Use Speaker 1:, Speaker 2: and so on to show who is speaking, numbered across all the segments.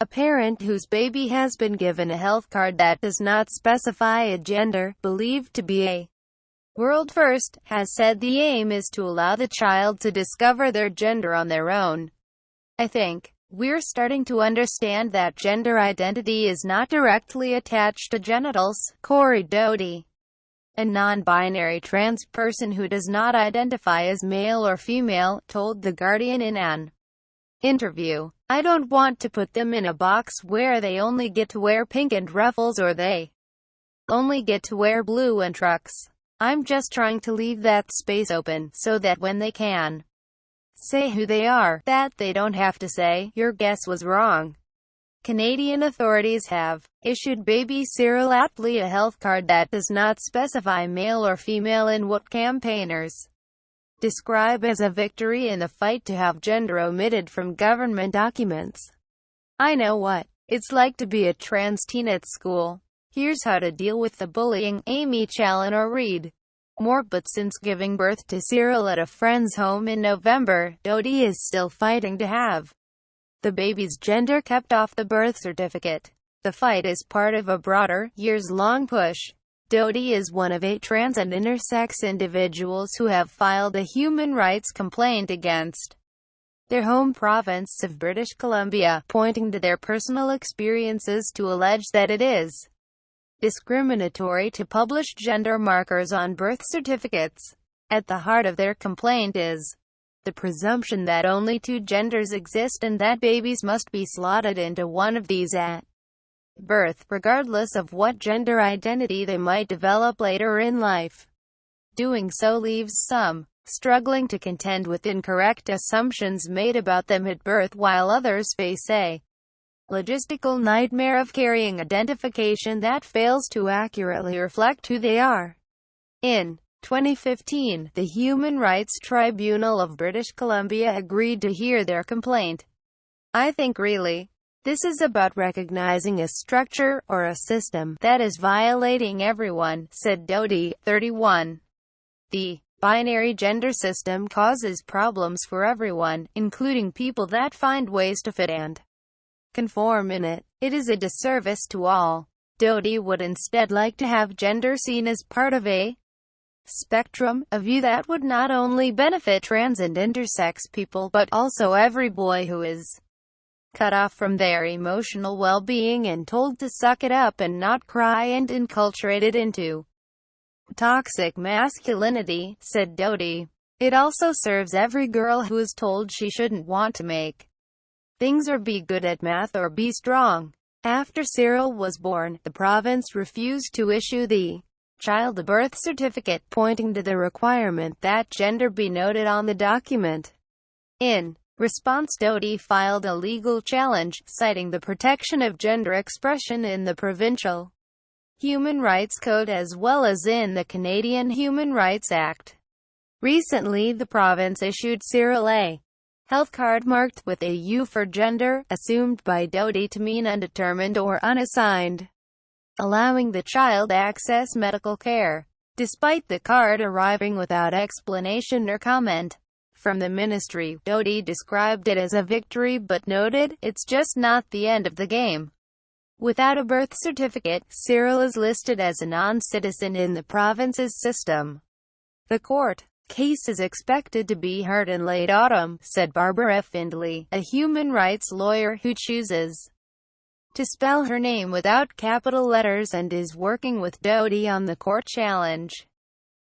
Speaker 1: A parent whose baby has been given a health card that does not specify a gender, believed to be a world first, has said the aim is to allow the child to discover their gender on their own. I think we're starting to understand that gender identity is not directly attached to genitals, Corey Doty, a non-binary trans person who does not identify as male or female, told The Guardian in an interview. I don't want to put them in a box where they only get to wear pink and ruffles or they only get to wear blue and trucks. I'm just trying to leave that space open, so that when they can say who they are, that they don't have to say, "Your guess was wrong." Canadian authorities have issued baby Cyril aptly a health card that does not specify male or female in what campaigners describe as a victory in the fight to have gender omitted from government documents. I know what it's like to be a trans teen at school. Here's how to deal with the bullying, Amy Challoner Reid. More. But since giving birth to Cyril at a friend's home in November, Doty is still fighting to have the baby's gender kept off the birth certificate. The fight is part of a broader, years-long push. Doty is one of 8 trans and intersex individuals who have filed a human rights complaint against their home province of British Columbia, pointing to their personal experiences to allege that it is discriminatory to publish gender markers on birth certificates. At the heart of their complaint is the presumption that only 2 genders exist and that babies must be slotted into one of these at birth, regardless of what gender identity they might develop later in life. Doing so leaves some struggling to contend with incorrect assumptions made about them at birth, while others face a logistical nightmare of carrying identification that fails to accurately reflect who they are. In 2015, the Human Rights Tribunal of British Columbia agreed to hear their complaint. I think really, this is about recognizing a structure, or a system, that is violating everyone, said Doty, 31. The binary gender system causes problems for everyone, including people that find ways to fit and conform in it. It is a disservice to all. Doty would instead like to have gender seen as part of a spectrum, a view that would not only benefit trans and intersex people but also every boy who is cut off from their emotional well-being and told to suck it up and not cry and enculturated into toxic masculinity, said Doty. It also serves every girl who is told she shouldn't want to make things or be good at math or be strong. After Cyril was born, the province refused to issue the child a birth certificate, pointing to the requirement that gender be noted on the document. In response, Doty filed a legal challenge, citing the protection of gender expression in the provincial Human Rights Code as well as in the Canadian Human Rights Act. Recently, the province issued Cyril a health card marked with a U for gender, assumed by Doty to mean undetermined or unassigned, allowing the child access medical care. Despite the card arriving without explanation or comment from the ministry, Doty described it as a victory but noted, "It's just not the end of the game." Without a birth certificate, Cyril is listed as a non-citizen in the province's system. The court case is expected to be heard in late autumn, said Barbara Findlay, a human rights lawyer who chooses to spell her name without capital letters and is working with Doty on the court challenge.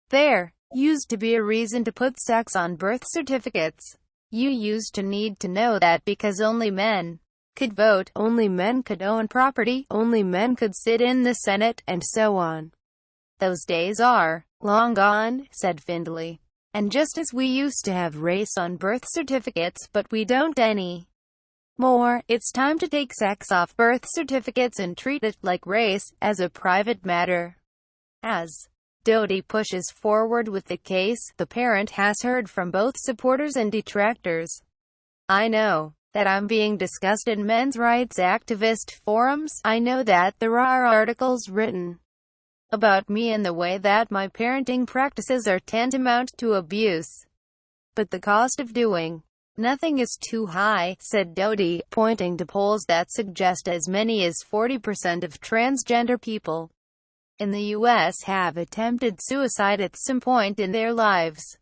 Speaker 1: There used to be a reason to put sex on birth certificates. You used to need to know that because only men could vote, only men could own property, only men could sit in the Senate, and so on. Those days are long gone, said Findlay. And just as we used to have race on birth certificates but we don't any more, it's time to take sex off birth certificates and treat it like race, as a private matter. As Doty pushes forward with the case, the parent has heard from both supporters and detractors. I know that I'm being discussed in men's rights activist forums. I know that there are articles written about me and the way that my parenting practices are tantamount to abuse. But the cost of doing Nothing is too high, said Doty, pointing to polls that suggest as many as 40% of transgender people in the U.S. have attempted suicide at some point in their lives.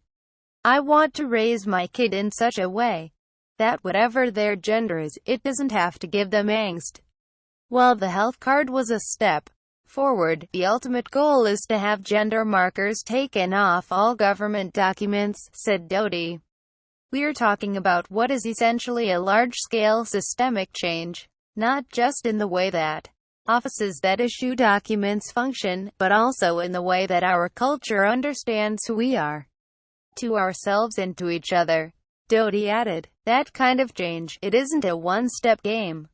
Speaker 1: I want to raise my kid in such a way that whatever their gender is, it doesn't have to give them angst. While the health card was a step forward, the ultimate goal is to have gender markers taken off all government documents, said Doty. We're talking about what is essentially a large-scale systemic change, not just in the way that offices that issue documents function, but also in the way that our culture understands who we are, to ourselves and to each other. Doty added, that kind of change, it isn't a one-step game.